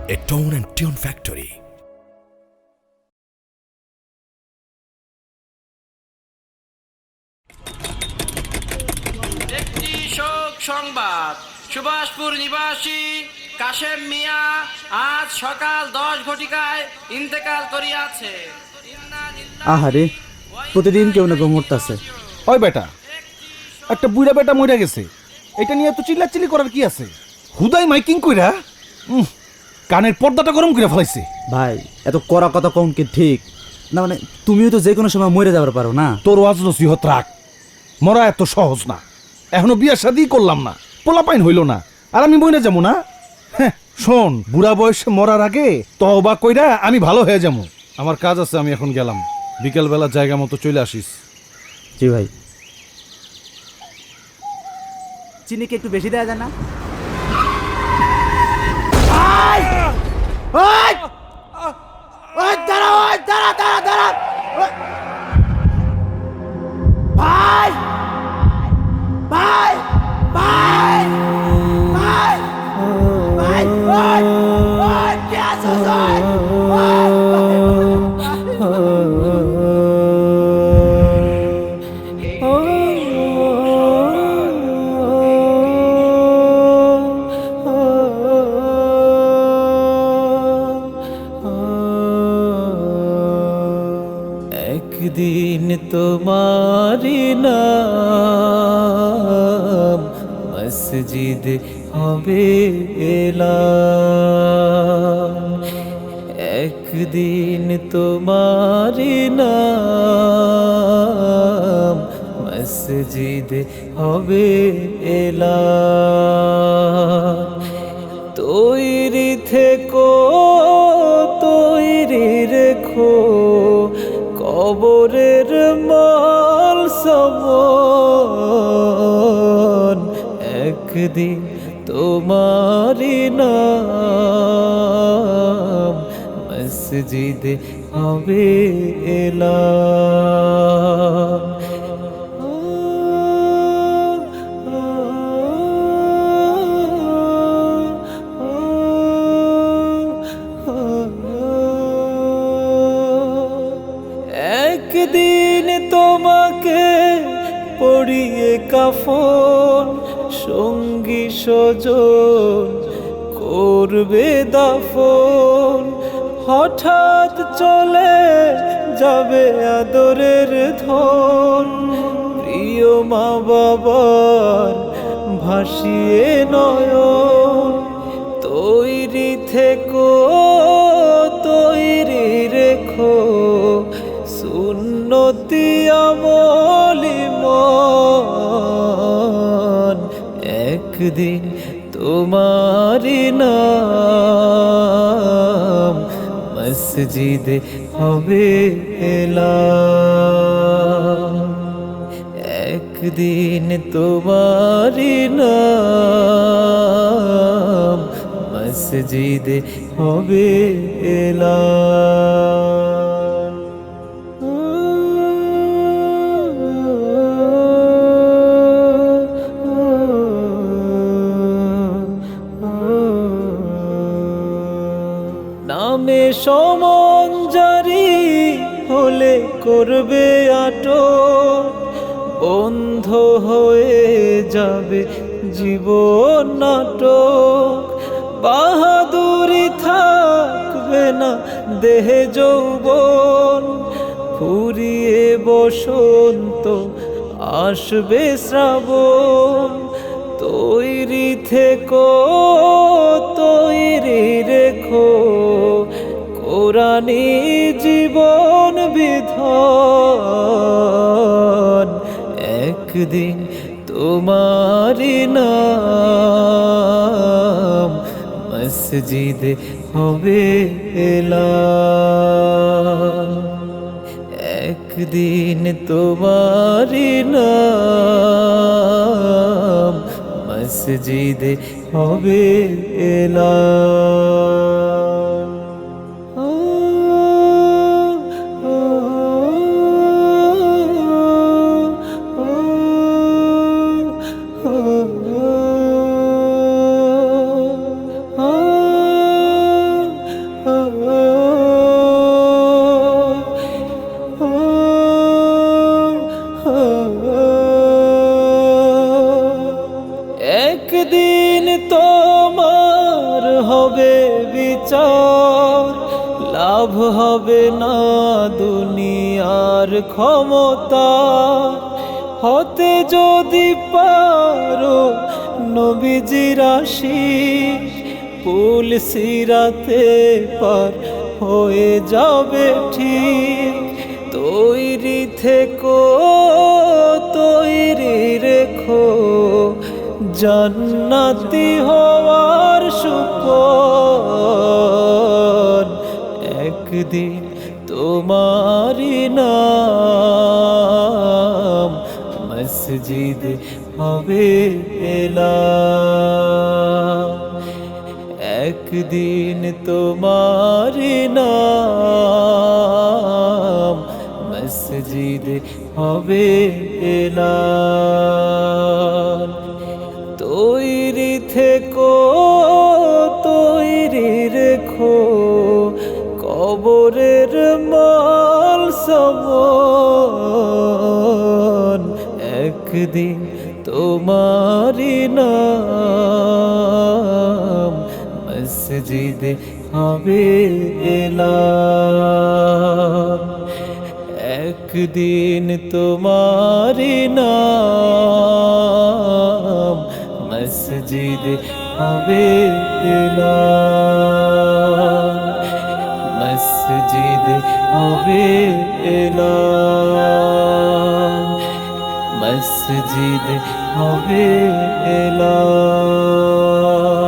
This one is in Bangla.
a tone and tune factory. একটি শোক সংবাদ। সুভাষপুর নিবাসী কাশেম মিয়া আজ সকাল 10 ঘটিকায় ইন্তেকাল করিয়াছে। আহারে, প্রতিদিন কেউ না কেউ মরতাছে। ওই বেটা, একটা বুড়া বেটা মরে গেছে, এটা নিয়ে তো চিল্লাচিল্লি করার কি আছে? হুদাই মাইকিং কইরা কানের পর্দাটা গরম করে ফেলাইছে। ভাই, এত কড়া কথা কম কি ঠিক না? মানে তুমিও তো যে কোনো সময় মরে যাবার পারো না। তোর ওয়াজ নসিহত রাখ, মরা এত সহজ না। এখনো বিয়া শাদি করলাম না, পোলাপাইন হইল না, আর আমি মরে যাবো না? হ্যাঁ শোন, বুড়া বয়সে মরার আগে তওবা কইরা আমি ভালো হয়ে যাবো। আমার কাজ আছে, আমি এখন গেলাম। বিকেলবেলা জায়গা মতো চলে আসিস। জি ভাই। চিনি কি একটু বেশি দেওয়া যায় না? ভাই ভাই ভাই ভাই ভাই ভাই ভাই কে আছো ভাই? একদিন তোমারি নাম মসজিদ হবে এলান। একদিন তোমারি নাম মসজিদ হবে এলান। তৈরি থেকো, তৈরি রেখো কবরের মাল সমান। একদিন তোমারি নাম মসজিদ হবে এলান। একদিন তোমাকে পরিয়ে কাফন, সঙ্গী স্বজন করবে দাফন। হঠাৎ চলে যাবে আদরের ধন, প্রিয় মা বাবার ভাসিয়ে নয়ন। তৈরি থেকো, তৈরি রেখো সুন্নতি আমলি মন। একদিন তোমারি নাম মসজিদ হবে এলান। একদিন তোমারি নাম মসজিদ হবে এলান। নামে সমন জারি হলে করবে আটক, বন্ধ হয়ে যাবে জীবন নাটক। বাহাদুরি থাকবে না দেহে যৌবন, ফুরিয়ে বসন্ত আসবে শ্রাবণ। তৈরি থেকো, তৈরি রেখো কোরআনি জীবন বিধান। একদিন তোমারি নাম মসজিদ হবে এলান। একদিন তোমারি নাম মসজিদ হবে এলান। হবে না দুনিয়ার ক্ষমতা, হতে যদি পারো নবীজির আশিক, পুল সিরাতে পার হয়ে যাবে ঠিক। তৈরি থেকো, তৈরি রেখো জান্নাতি হওয়ার সুপন। একদিন তোমারি নাম মসজিদ হবে এলাম। একদিন তোমারি নাম মসজিদ হবে এলাম। তৈরি থেকো, তৈরি রেখো কবরের মাল সমান। একদিন তোমারি নাম মসজিদ হবে এলাম। একদিন তোমারি নাম মসজিদ হবে এলাম। মসজিদ হবে এলাম। মসজিদ হবে এলাম।